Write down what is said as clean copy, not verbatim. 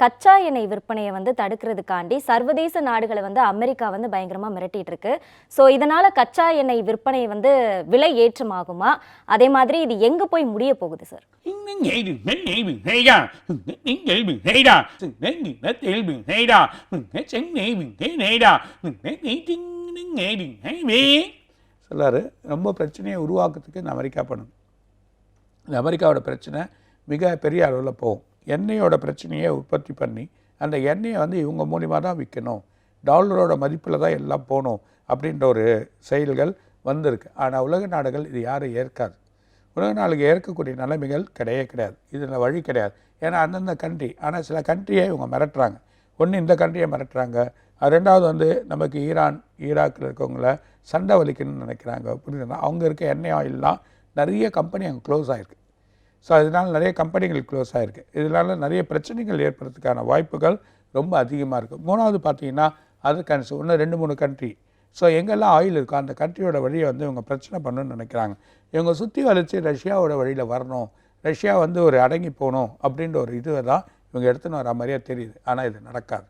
கச்சா எண்ணெய் விற்பனையை வந்து தடுக்கிறதுக்காண்டி சர்வதேச நாடுகளை வந்து அமெரிக்கா வந்து பயங்கரமா மிரட்டிட்டு இருக்கு. ஸோ இதனால கச்சா எண்ணெய் விற்பனை வந்து விலை ஏற்றமாகுமா? அதே மாதிரி இது எங்க போய் முடிய போகுது சார்? சொல்லாரு ரொம்ப பிரச்சனையை உருவாக்குறதுக்கு இந்த அமெரிக்கா பண்ணுது. இந்த அமெரிக்காவோட பிரச்சனை மிக பெரிய அளவில் போகும். எண்ணெயோட பிரச்சனையை உற்பத்தி பண்ணி அந்த எண்ணெயை வந்து இவங்க மூலிமா தான் விற்கணும், டாலரோட மதிப்பில் தான் எல்லாம் போகணும் அப்படின்ற ஒரு செயல்கள் வந்திருக்கு. ஆனால் உலக நாடுகள் இது யாரும் ஏற்காது. உலக நாடுகள் ஏற்கக்கூடிய நிலைமைகள் கிடையாது. இதில் வழி கிடையாது. ஏன்னா அந்தந்த கண்ட்ரி, ஆனால் சில கண்ட்ரியை இவங்க மிரட்டுறாங்க. ஒன்று இந்த கண்ட்ரியை மிரட்டுறாங்க, ரெண்டாவது வந்து நமக்கு ஈராக்கில் இருக்கவங்கள சண்டை வலிக்கணும்னு நினைக்கிறாங்க. புரியுதுன்னா அவங்க இருக்க எண்ணெய் ஆயிலெலாம் நிறைய கம்பெனி அங்கே க்ளோஸ் ஆகிருக்கு. ஸோ அதனால் நிறைய கம்பெனிகள் க்ளோஸ் ஆகிருக்கு. இதனால் நிறைய பிரச்சனைகள் ஏற்படுறதுக்கான வாய்ப்புகள் ரொம்ப அதிகமாக இருக்குது. மூணாவது பார்த்தீங்கன்னா அதர் கண்ட்ரி, இன்னும் 2-3 கண்ட்ரி. ஸோ எங்கெல்லாம் ஆயில் இருக்கோ அந்த கண்ட்ரியோட வழியை வந்து இவங்க பிரச்சனை பண்ணணும்னு நினைக்கிறாங்க. இவங்க சுற்றி வளைச்சி ரஷ்யாவோட வழியில் வரணும், ரஷ்யா வந்து ஒரு அடங்கி போகணும் அப்படின்ற ஒரு இதுவை தான் இவங்க எடுத்துன்னு வர மாதிரியே தெரியுது. ஆனால் இது நடக்காது.